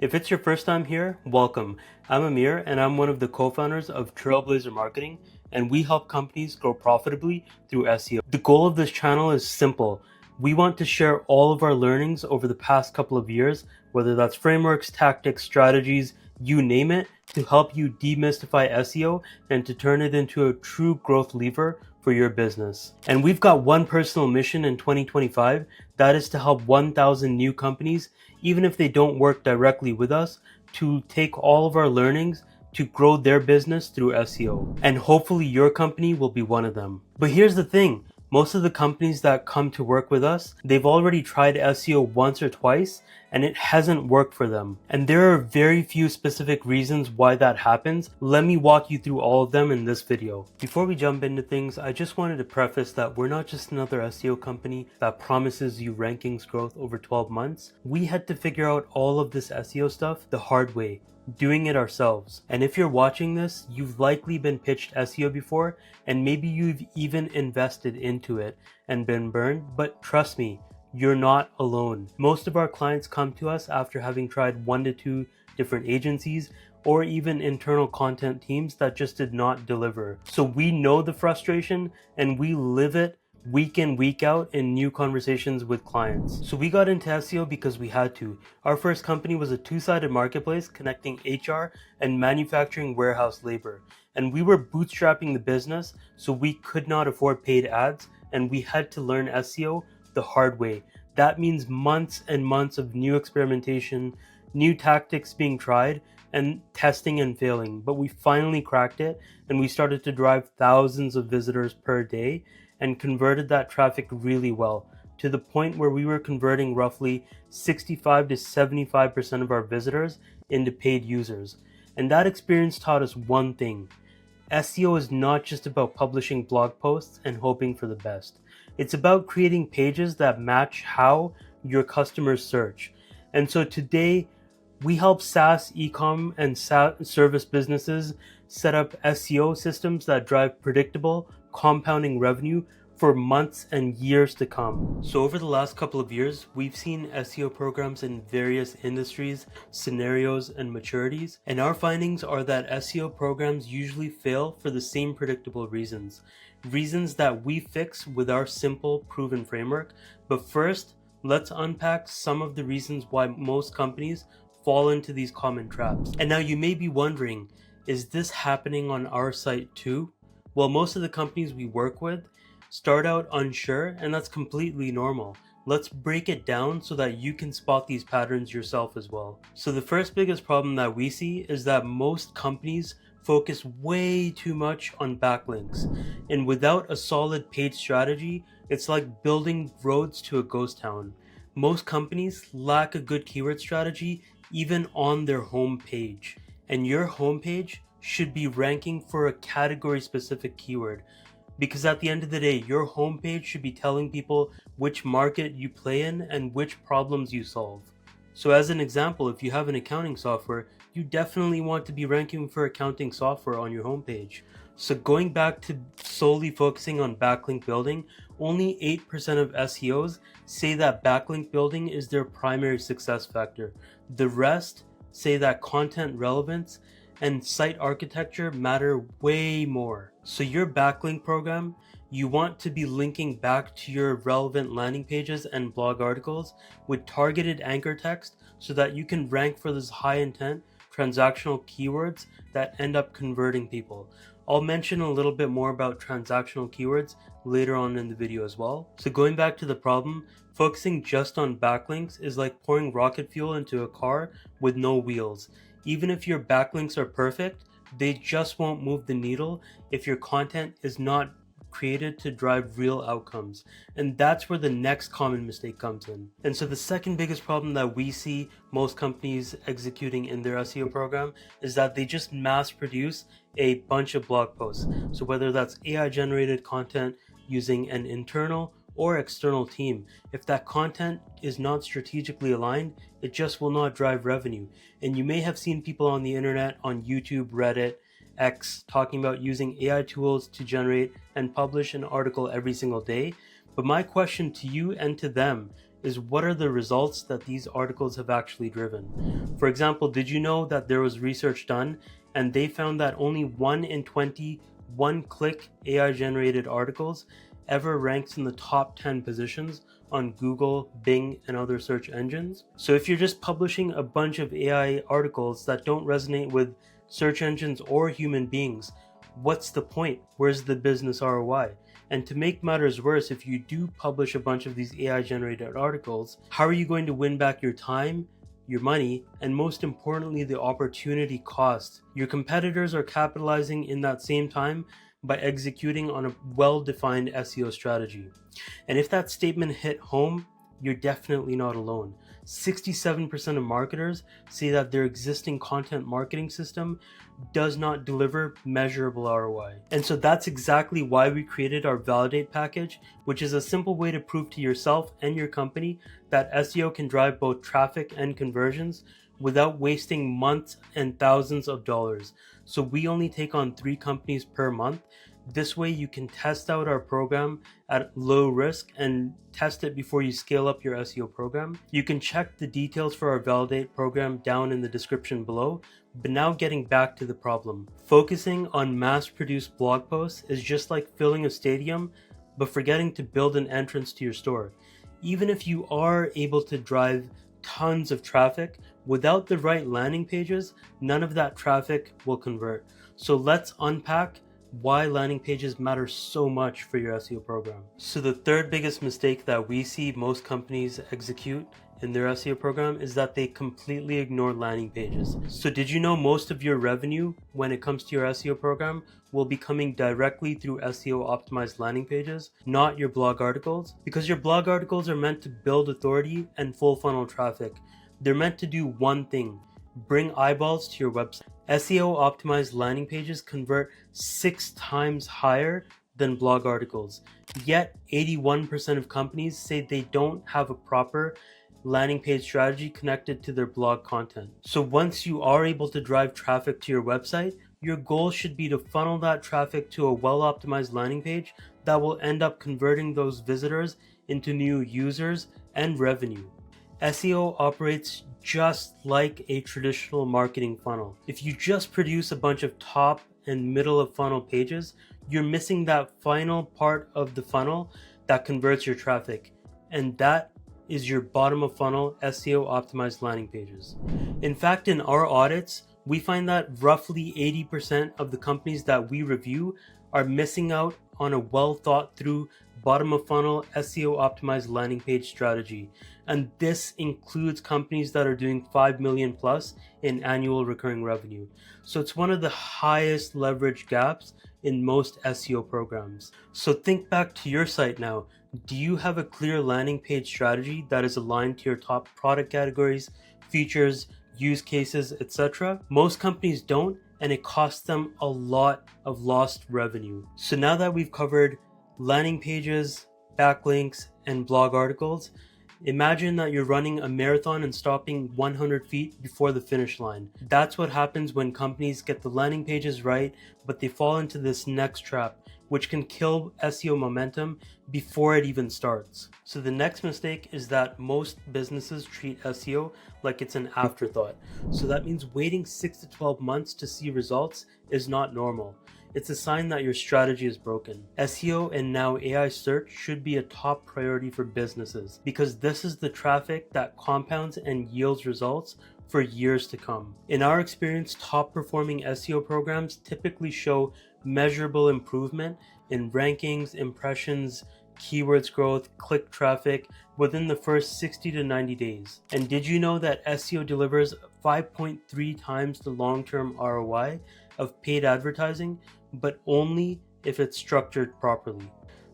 If it's your first time here, welcome. I'm Amir and I'm one of the co-founders of Trailblazer Marketing, and we help companies grow profitably through SEO. The goal of this channel is simple. We want to share all of our learnings over the past couple of years, whether that's frameworks, tactics, strategies, you name it, to help you demystify SEO and to turn it into a true growth lever for your business. And we've got one personal mission in 2025, that is to help 1,000 new companies, even if they don't work directly with us, to take all of our learnings to grow their business through SEO. And hopefully your company will be one of them. But here's the thing. Most of the companies that come to work with us, they've already tried SEO once or twice and it hasn't worked for them. And there are very few specific reasons why that happens. Let me walk you through all of them in this video. Before we jump into things, I just wanted to preface that we're not just another SEO company that promises you rankings growth over 12 months. We had to figure out all of this SEO stuff the hard way, doing it ourselves. And if you're watching this, you've likely been pitched SEO before, and maybe you've even invested into it and been burned, but trust me, you're not alone. Most of our clients come to us after having tried 1 to 2 different agencies or even internal content teams that just did not deliver. So we know the frustration and we live it week in, week out in new conversations with clients. So we got into SEO because we had to. Our first company was a 2-sided marketplace connecting HR and manufacturing warehouse labor. And we were bootstrapping the business, so we could not afford paid ads, and we had to learn SEO the hard way. That means months and months of new experimentation, new tactics being tried, and testing and failing. But we finally cracked it, and we started to drive thousands of visitors per day and converted that traffic really well, to the point where we were converting roughly 65 to 75% of our visitors into paid users. And that experience taught us one thing. SEO is not just about publishing blog posts and hoping for the best. It's about creating pages that match how your customers search. And so today, we help SaaS, e-com, and service businesses set up SEO systems that drive predictable, compounding revenue for months and years to come. So over the last couple of years, we've seen SEO programs in various industries, scenarios, and maturities. And our findings are that SEO programs usually fail for the same predictable reasons. Reasons that we fix with our simple, proven framework. But first, let's unpack some of the reasons why most companies fall into these common traps. And now you may be wondering, is this happening on our site too? Well, most of the companies we work with start out unsure, and that's completely normal. Let's break it down so that you can spot these patterns yourself as well. So the first biggest problem that we see is that most companies focus way too much on backlinks. And without a solid paid strategy, it's like building roads to a ghost town. Most companies lack a good keyword strategy even on their home page. And your homepage should be ranking for a category specific keyword. Because at the end of the day, your homepage should be telling people which market you play in and which problems you solve. So as an example, if you have an accounting software, you definitely want to be ranking for accounting software on your homepage. So going back to solely focusing on backlink building, only 8% of SEOs say that backlink building is their primary success factor. The rest say that content relevance and site architecture matter way more. So your backlink program, you want to be linking back to your relevant landing pages and blog articles with targeted anchor text so that you can rank for those high intent transactional keywords that end up converting people. I'll mention a little bit more about transactional keywords later on in the video as well. So going back to the problem, focusing just on backlinks is like pouring rocket fuel into a car with no wheels. Even if your backlinks are perfect, they just won't move the needle if your content is not created to drive real outcomes. And that's where the next common mistake comes in. And so the second biggest problem that we see most companies executing in their SEO program is that they just mass produce a bunch of blog posts. So whether that's AI generated content using an internal or external team, if that content is not strategically aligned, it just will not drive revenue. And you may have seen people on the internet, on YouTube, Reddit, X, talking about using AI tools to generate and publish an article every single day. But my question to you and to them is what are the results that these articles have actually driven. For example, did you know that there was research done and they found that only 1 in 20 one-click AI-generated articles ever ranks in the top 10 positions on Google, Bing, and other search engines? So if you're just publishing a bunch of AI articles that don't resonate with search engines or human beings, what's the point? Where's the business ROI? And to make matters worse, if you do publish a bunch of these AI generated articles, how are you going to win back your time, your money, and most importantly, the opportunity cost? Your competitors are capitalizing in that same time by executing on a well-defined SEO strategy. And if that statement hit home, you're definitely not alone. 67% of marketers say that their existing content marketing system does not deliver measurable ROI. And so that's exactly why we created our Validate package, which is a simple way to prove to yourself and your company that SEO can drive both traffic and conversions without wasting months and thousands of dollars. So we only take on 3 companies per month. This way you can test out our program at low risk and test it before you scale up your SEO program. You can check the details for our Validate program down in the description below. But now getting back to the problem. Focusing on mass-produced blog posts is just like filling a stadium, but forgetting to build an entrance to your store. Even if you are able to drive tons of traffic, without the right landing pages, none of that traffic will convert. So let's unpack why landing pages matter so much for your SEO program. So the third biggest mistake that we see most companies execute in their SEO program is that they completely ignore landing pages. So did you know most of your revenue when it comes to your SEO program will be coming directly through SEO optimized landing pages, not your blog articles? Because your blog articles are meant to build authority and full funnel traffic. They're meant to do one thing: bring eyeballs to your website. SEO optimized landing pages convert 6 times higher than blog articles. Yet 81% of companies say they don't have a proper landing page strategy connected to their blog content. So once you are able to drive traffic to your website, your goal should be to funnel that traffic to a well-optimized landing page that will end up converting those visitors into new users and revenue. SEO operates just like a traditional marketing funnel. If you just produce a bunch of top and middle of funnel pages, you're missing that final part of the funnel that converts your traffic. And that is your bottom of funnel SEO optimized landing pages. In fact, in our audits, we find that roughly 80% of the companies that we review are missing out on a well thought through bottom of funnel SEO optimized landing page strategy. And this includes companies that are doing 5 million plus in annual recurring revenue. So it's one of the highest leverage gaps in most SEO programs. So think back to your site now. Do you have a clear landing page strategy that is aligned to your top product categories, features, use cases, etc.? Most companies don't, and it costs them a lot of lost revenue. So now that we've covered landing pages, backlinks, and blog articles, imagine that you're running a marathon and stopping 100 feet before the finish line. That's what happens when companies get the landing pages right, but they fall into this next trap, which can kill SEO momentum before it even starts. So the next mistake is that most businesses treat SEO like it's an afterthought. So that means waiting 6 to 12 months to see results is not normal. It's a sign that your strategy is broken. SEO and now AI search should be a top priority for businesses because this is the traffic that compounds and yields results for years to come. In our experience, top performing SEO programs typically show measurable improvement in rankings, impressions, keywords growth, click traffic within the first 60 to 90 days. And did you know that SEO delivers 5.3 times the long-term ROI of paid advertising, but only if it's structured properly?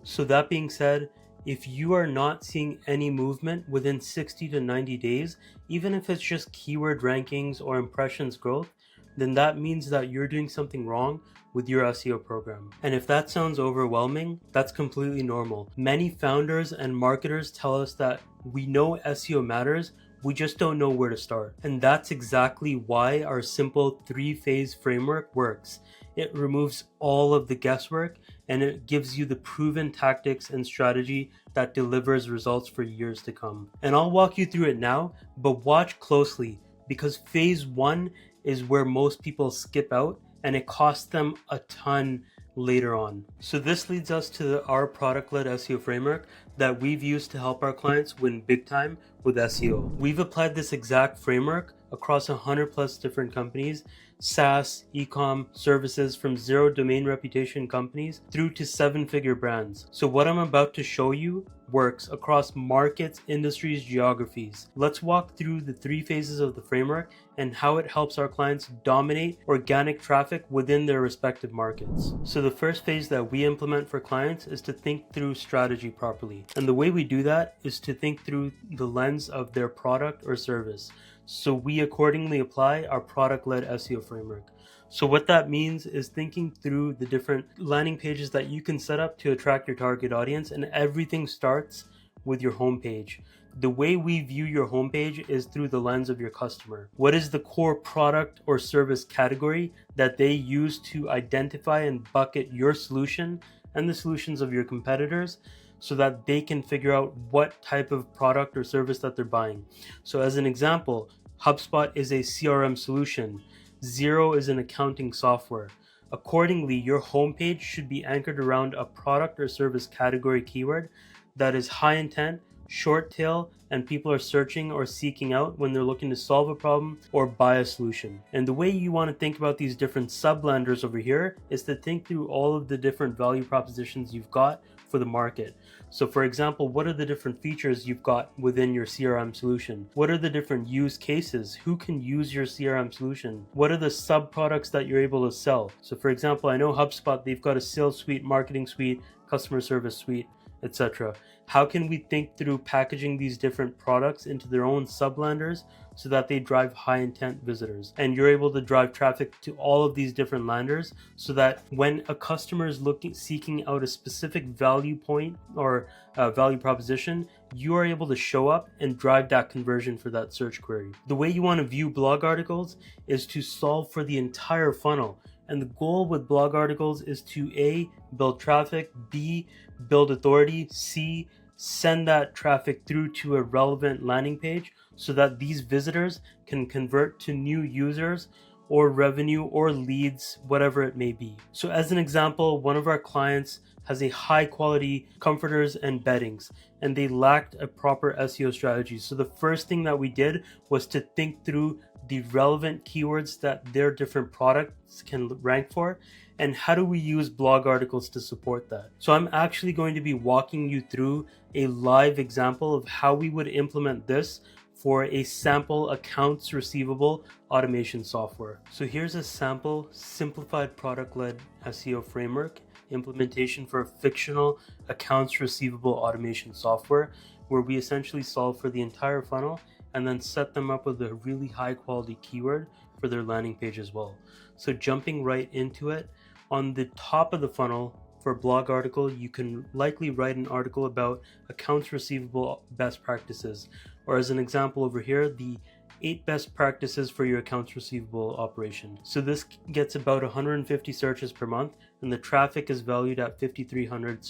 So that being said, if you are not seeing any movement within 60 to 90 days, even if it's just keyword rankings or impressions growth, then that means that you're doing something wrong with your SEO program. And if that sounds overwhelming, that's completely normal. Many founders and marketers tell us that we know SEO matters, We just don't know where to start. And that's exactly why our simple 3-phase framework works. It removes all of the guesswork and it gives you the proven tactics and strategy that delivers results for years to come. And I'll walk you through it now, but watch closely because phase 1 is where most people skip out and it costs them a ton later on. So this leads us to our product-led SEO framework that we've used to help our clients win big time with SEO. We've applied this exact framework across 100 plus different companies, SaaS, e-com, services, from zero domain reputation companies through to 7-figure brands. So what I'm about to show you works across markets, industries, geographies. Let's walk through the 3 phases of the framework and how it helps our clients dominate organic traffic within their respective markets. So the first phase that we implement for clients is to think through strategy properly. And the way we do that is to think through the lens of their product or service. So we accordingly apply our product-led SEO framework. So what that means is thinking through the different landing pages that you can set up to attract your target audience, and everything starts with your homepage. The way we view your homepage is through the lens of your customer. What is the core product or service category that they use to identify and bucket your solution and the solutions of your competitors, so that they can figure out what type of product or service that they're buying. So as an example, HubSpot is a CRM solution. Xero is an accounting software. Accordingly, your homepage should be anchored around a product or service category keyword that is high intent, short tail, and people are searching or seeking out when they're looking to solve a problem or buy a solution. And the way you want to think about these different sub-landers over here is to think through all of the different value propositions you've got for the market. So for example, what are the different features you've got within your CRM solution? What are the different use cases? Who can use your CRM solution? What are the sub products that you're able to sell? So for example, I know HubSpot, they've got a sales suite, marketing suite, customer service suite, etc. How can we think through packaging these different products into their own sub-landers so that they drive high intent visitors? And you're able to drive traffic to all of these different landers so that when a customer is seeking out a specific value point or value proposition, you are able to show up and drive that conversion for that search query. The way you want to view blog articles is to solve for the entire funnel. And the goal with blog articles is to A, build traffic, B, build authority, C, send that traffic through to a relevant landing page so that these visitors can convert to new users or revenue or leads, whatever it may be. So as an example, one of our clients has a high quality comforters and beddings, and they lacked a proper SEO strategy. So the first thing that we did was to think through the relevant keywords that their different products can rank for, and how do we use blog articles to support that. So I'm actually going to be walking you through a live example of how we would implement this for a sample accounts receivable automation software. So here's a sample simplified product-led SEO framework implementation for a fictional accounts receivable automation software, where we essentially solve for the entire funnel and then set them up with a really high quality keyword for their landing page as well. So jumping right into it, on the top of the funnel for a blog article, you can likely write an article about accounts receivable best practices, or as an example over here, the 8 best practices for your accounts receivable operation. So this gets about 150 searches per month, and the traffic is valued at 5,300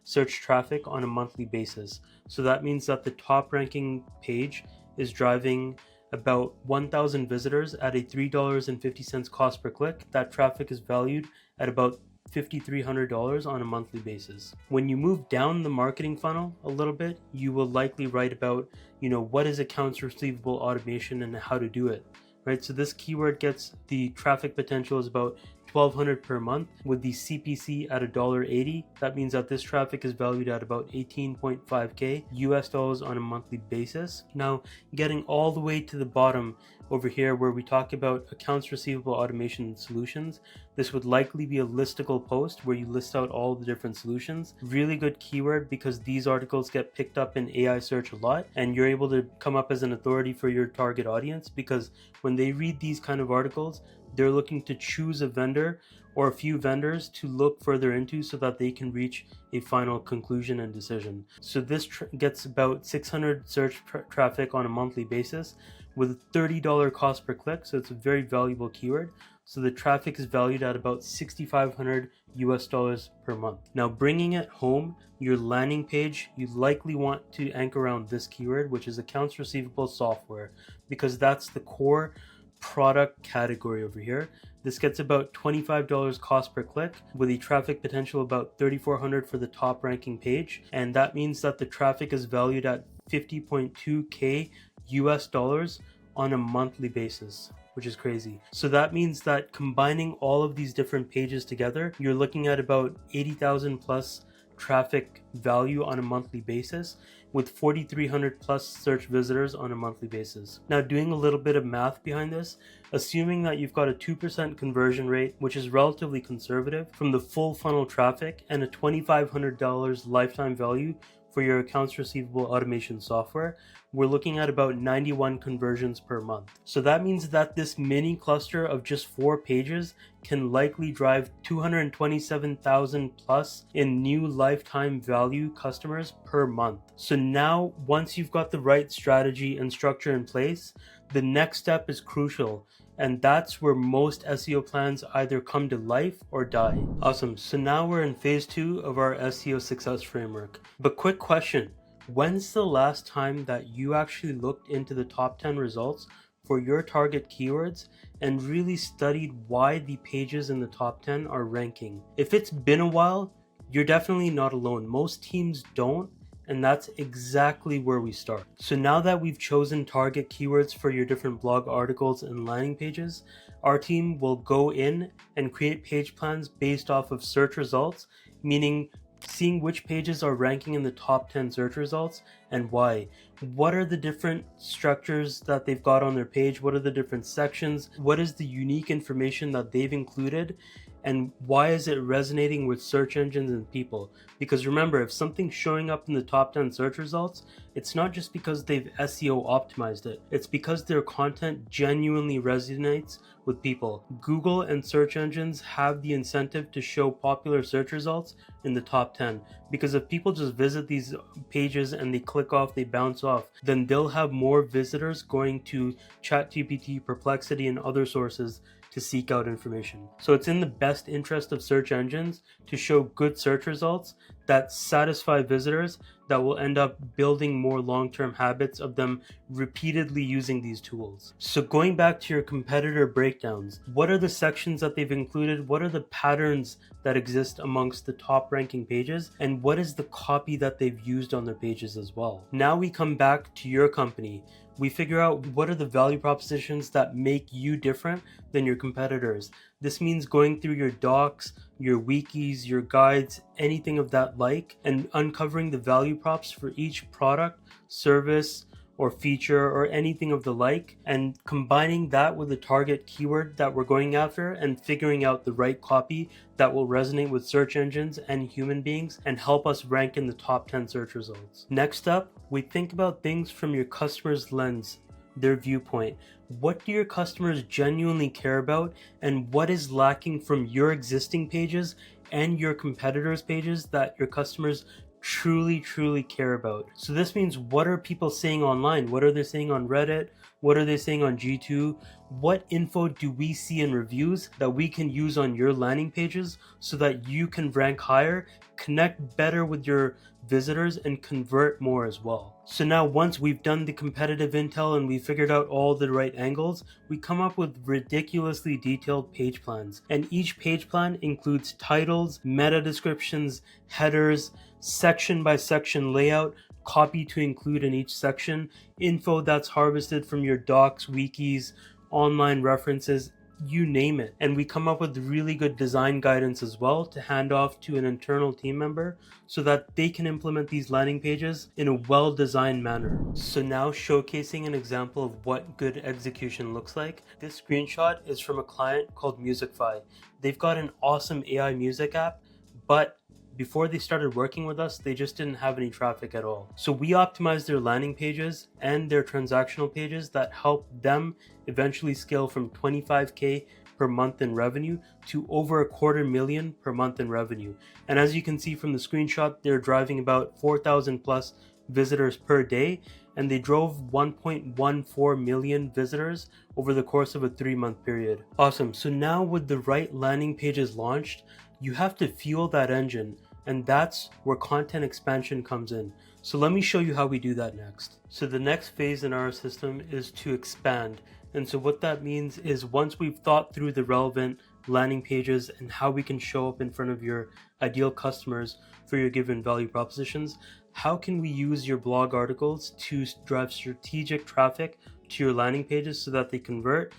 search traffic on a monthly basis. So that means that the top ranking page is driving about 1,000 visitors at a $3.50 cost per click. That traffic is valued at about $5,300 on a monthly basis. When you move down the marketing funnel a little bit, you will likely write about, what is accounts receivable automation and how to do it, right? So this keyword gets the traffic potential is about $1,200 per month with the CPC at $1.80. That means that this traffic is valued at about 18.5K US dollars on a monthly basis. Now, getting all the way to the bottom over here where we talk about accounts receivable automation solutions, this would likely be a listicle post where you list out all the different solutions. Really good keyword because these articles get picked up in AI search a lot, and you're able to come up as an authority for your target audience because when they read these kind of articles, they're looking to choose a vendor or a few vendors to look further into so that they can reach a final conclusion and decision. So this gets about 600 search traffic on a monthly basis with a $30 cost per click, so it's a very valuable keyword. So the traffic is valued at about $6,500 per month. Now bringing it home, your landing page, you likely want to anchor around this keyword, which is accounts receivable software, because that's the core product category over here. This gets about $25 cost per click with a traffic potential about 3,400 for the top ranking page. And that means that the traffic is valued at 50.2K US dollars on a monthly basis, which is crazy. So that means that combining all of these different pages together, you're looking at about 80,000 plus traffic value on a monthly basis with 4,300 plus search visitors on a monthly basis. Now doing a little bit of math behind this, assuming that you've got a 2% conversion rate, which is relatively conservative from the full funnel traffic, and a $2,500 lifetime value for your accounts receivable automation software, we're looking at about 91 conversions per month. So that means that this mini cluster of just 4 pages can likely drive 227,000 plus in new lifetime value customers per month. So now, once you've got the right strategy and structure in place, the next step is crucial. And that's where most SEO plans either come to life or die. Awesome, so now we're in phase 2 of our SEO success framework. But quick question, when's the last time that you actually looked into the top 10 results for your target keywords and really studied why the pages in the top 10 are ranking? If it's been a while, you're definitely not alone. Most teams don't. And that's exactly where we start. So now that we've chosen target keywords for your different blog articles and landing pages, our team will go in and create page plans based off of search results, meaning seeing which pages are ranking in the top 10 search results and why. What are the different structures that they've got on their page? What are the different sections? What is the unique information that they've included? And why is it resonating with search engines and people? Because remember, if something's showing up in the top 10 search results, it's not just because they've SEO optimized it. It's because their content genuinely resonates with people. Google and search engines have the incentive to show popular search results in the top 10. Because if people just visit these pages and they click off, they bounce off, then they'll have more visitors going to ChatGPT, Perplexity, and other sources to seek out information. So it's in the best interest of search engines to show good search results that satisfy visitors that will end up building more long-term habits of them repeatedly using these tools. So going back to your competitor breakdowns, what are the sections that they've included? What are the patterns that exist amongst the top ranking pages? And what is the copy that they've used on their pages as well? Now we come back to your company. We figure out what are the value propositions that make you different than your competitors. This means going through your docs, your wikis, your guides, anything of that like, and uncovering the value props for each product, service, or feature, or anything of the like, and combining that with the target keyword that we're going after and figuring out the right copy that will resonate with search engines and human beings and help us rank in the top 10 search results. Next up, we think about things from your customer's lens, their viewpoint. What do your customers genuinely care about, and what is lacking from your existing pages and your competitors' pages that your customers truly care about? So this means, what are people saying online? What are they saying on Reddit? What are they saying on G2? What info do we see in reviews that we can use on your landing pages so that you can rank higher, connect better with your visitors, and convert more as well? So now, once we've done the competitive intel and we figured out all the right angles, we come up with ridiculously detailed page plans. And each page plan includes titles, meta descriptions, headers, section by section layout, copy to include in each section, info that's harvested from your docs, wikis, online references, you name it. And we come up with really good design guidance as well to hand off to an internal team member so that they can implement these landing pages in a well-designed manner. So now, showcasing an example of what good execution looks like. This screenshot is from a client called Musicify. They've got an awesome AI music app, but before they started working with us, they just didn't have any traffic at all. So we optimized their landing pages and their transactional pages that helped them eventually scale from 25K per month in revenue to over $250,000 per month in revenue. And as you can see from the screenshot, they're driving about 4,000 plus visitors per day, and they drove 1.14 million visitors over the course of a 3-month period. Awesome. So now with the right landing pages launched, you have to fuel that engine, and that's where content expansion comes in. So let me show you how we do that next. So the next phase in our system is to expand. And so what that means is once we've thought through the relevant landing pages and how we can show up in front of your ideal customers for your given value propositions, how can we use your blog articles to drive strategic traffic to your landing pages so that they convert?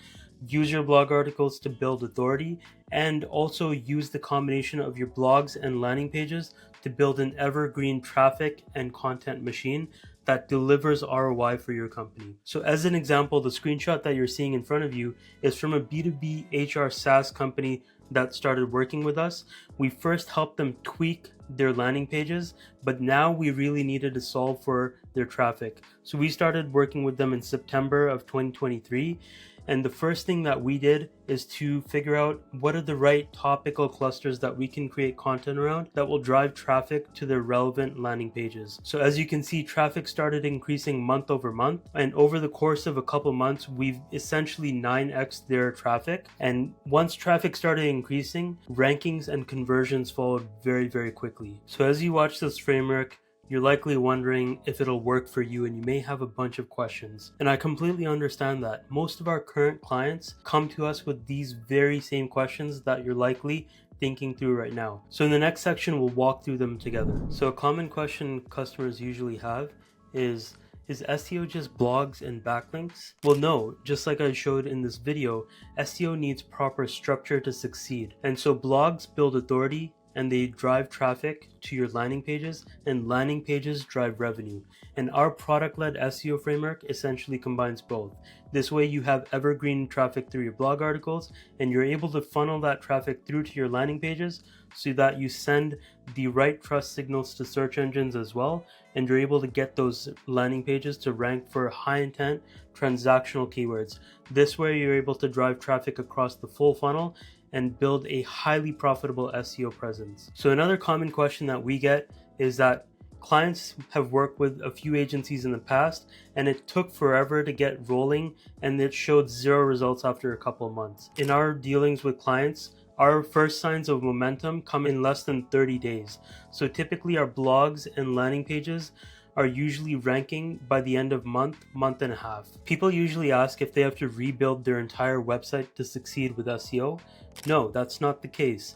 Use your blog articles to build authority, and also use the combination of your blogs and landing pages to build an evergreen traffic and content machine that delivers ROI for your company. So as an example, the screenshot that you're seeing in front of you is from a B2B HR SaaS company that started working with us. We first helped them tweak their landing pages, but now we really needed to solve for their traffic. So we started working with them in September of 2023. And the first thing that we did is to figure out what are the right topical clusters that we can create content around that will drive traffic to their relevant landing pages. So as you can see, traffic started increasing month over month. And over the course of a couple months, we've essentially 9x their traffic. And once traffic started increasing, rankings and conversions followed very, very quickly. So as you watch this framework, you're likely wondering if it'll work for you, and you may have a bunch of questions. And I completely understand that. Most of our current clients come to us with these very same questions that you're likely thinking through right now. So in the next section, we'll walk through them together. So a common question customers usually have is SEO just blogs and backlinks? Well, no, just like I showed in this video, SEO needs proper structure to succeed. And so blogs build authority, and they drive traffic to your landing pages, and landing pages drive revenue. And our product-led SEO framework essentially combines both. This way you have evergreen traffic through your blog articles, and you're able to funnel that traffic through to your landing pages so that you send the right trust signals to search engines as well, and you're able to get those landing pages to rank for high intent transactional keywords. This way you're able to drive traffic across the full funnel and build a highly profitable SEO presence. So another common question that we get is that clients have worked with a few agencies in the past, and it took forever to get rolling, and it showed zero results after a couple of months. In our dealings with clients, our first signs of momentum come in less than 30 days. So typically our blogs and landing pages are usually ranking by the end of month and a half. People usually ask if they have to rebuild their entire website to succeed with SEO. No, that's not the case.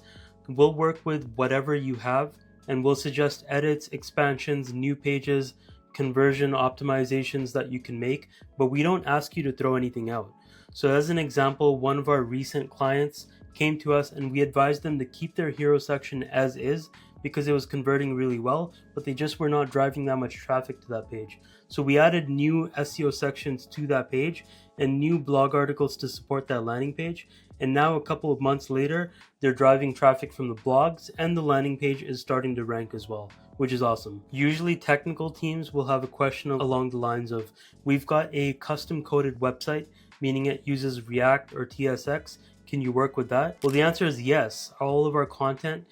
We'll work with whatever you have, and we'll suggest edits, expansions, new pages, conversion optimizations that you can make, but we don't ask you to throw anything out. So as an example, one of our recent clients came to us and we advised them to keep their hero section as is because it was converting really well, but they just were not driving that much traffic to that page. So we added new SEO sections to that page and new blog articles to support that landing page. And now a couple of months later, they're driving traffic from the blogs, and the landing page is starting to rank as well, which is awesome. Usually technical teams will have a question along the lines of, we've got a custom coded website, meaning it uses React or TSX. Can you work with that? Well, the answer is yes. All of our content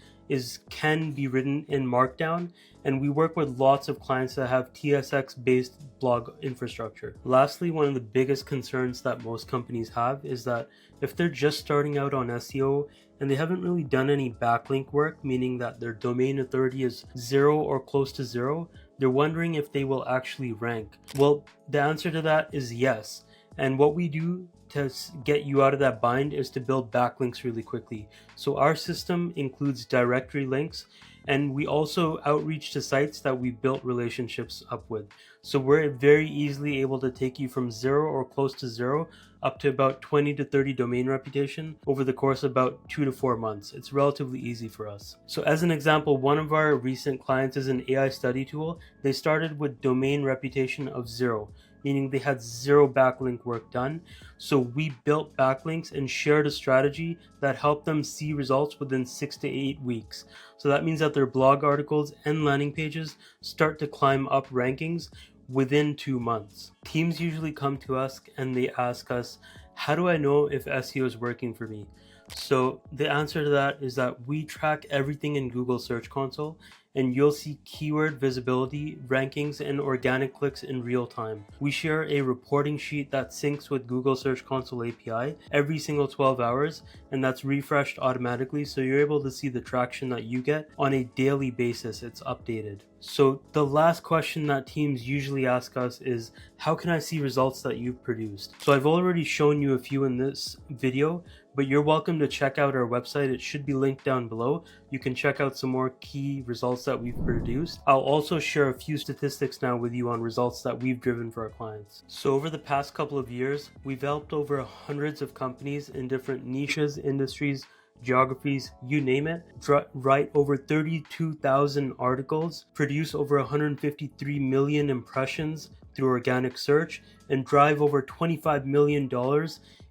can be written in Markdown, and we work with lots of clients that have TSX based blog infrastructure. Lastly, one of the biggest concerns that most companies have is that if they're just starting out on SEO and they haven't really done any backlink work, meaning that their domain authority is 0 or close to 0, they're wondering if they will actually rank. Well, the answer to that is yes. And what we do to get you out of that bind is to build backlinks really quickly. So our system includes directory links, and we also outreach to sites that we built relationships up with. So we're very easily able to take you from 0 or close to 0 up to about 20 to 30 domain reputation over the course of about 2 to 4 months. It's relatively easy for us. So as an example, one of our recent clients is an AI study tool. They started with domain reputation of 0, meaning they had 0 backlink work done. So we built backlinks and shared a strategy that helped them see results within 6 to 8 weeks. So that means that their blog articles and landing pages start to climb up rankings within 2 months. Teams usually come to us and they ask us, How do I know if SEO is working for me? So the answer to that is that we track everything in Google Search Console, and you'll see keyword visibility, rankings, and organic clicks in real time. We share a reporting sheet that syncs with Google Search Console API every single 12 hours, and that's refreshed automatically, so you're able to see the traction that you get on a daily basis. It's updated. So the last question that teams usually ask us is, how can I see results that you've produced? So I've already shown you a few in this video, but you're welcome to check out our website. It should be linked down below. You can check out some more key results that we've produced. I'll also share a few statistics now with you on results that we've driven for our clients. So over the past couple of years, we've helped over hundreds of companies in different niches, industries, geographies, you name it, write over 32,000 articles, produce over 153 million impressions through organic search, and drive over $25 million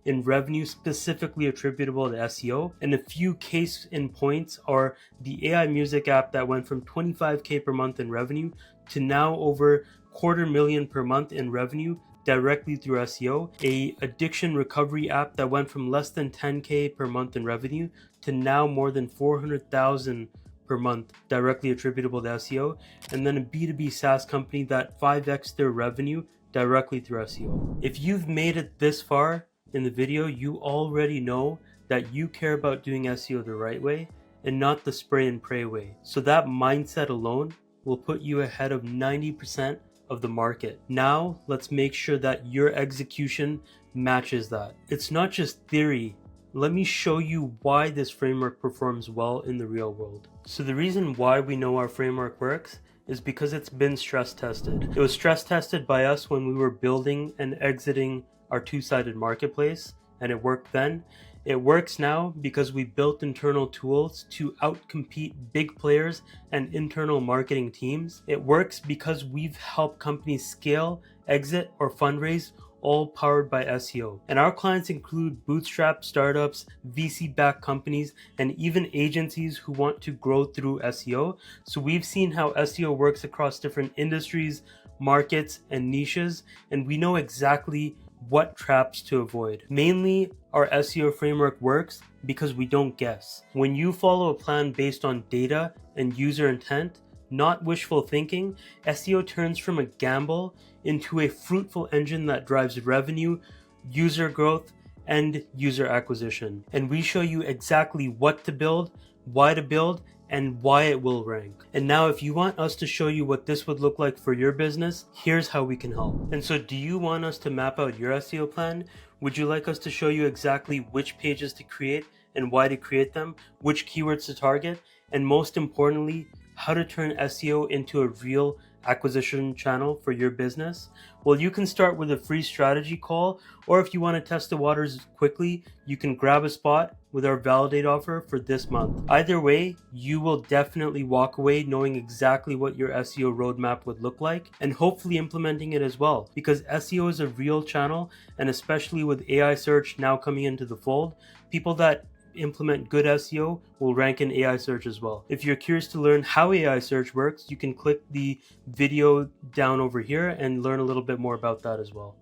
in revenue specifically attributable to SEO. And a few case in points are the AI music app that went from 25K per month in revenue to now over $250,000 per month in revenue directly through SEO, a addiction recovery app that went from less than 10K per month in revenue to now more than 400,000 per month directly attributable to SEO, and then a B2B SaaS company that 5x their revenue directly through SEO. If you've made it this far in the video, you already know that you care about doing SEO the right way and not the spray and pray way. So that mindset alone will put you ahead of 90% of the market. Now, let's make sure that your execution matches that. It's not just theory. Let me show you why this framework performs well in the real world. So the reason why we know our framework works is because it's been stress tested. It was stress tested by us when we were building and exiting our two-sided marketplace, and it worked then. It works now because we built internal tools to outcompete big players and internal marketing teams. It works because we've helped companies scale, exit, or fundraise, all powered by SEO. And our clients include bootstrap startups, VC-backed companies, and even agencies who want to grow through SEO. So we've seen how SEO works across different industries, markets, and niches, and we know exactly what traps to avoid. Mainly, our SEO framework works because we don't guess. When you follow a plan based on data and user intent, not wishful thinking, SEO turns from a gamble into a fruitful engine that drives revenue, user growth, and user acquisition. And we show you exactly what to build, why to build, and why it will rank. And now if you want us to show you what this would look like for your business, here's how we can help. And so do you want us to map out your SEO plan? Would you like us to show you exactly which pages to create and why to create them, which keywords to target, and most importantly, how to turn SEO into a real acquisition channel for your business? Well, you can start with a free strategy call, or if you want to test the waters quickly, you can grab a spot with our Validate offer for this month. Either way, you will definitely walk away knowing exactly what your SEO roadmap would look like and hopefully implementing it as well, because SEO is a real channel, and especially with AI search now coming into the fold, people that implement good SEO will rank in AI search as well. If you're curious to learn how AI search works, you can click the video down over here and learn a little bit more about that as well.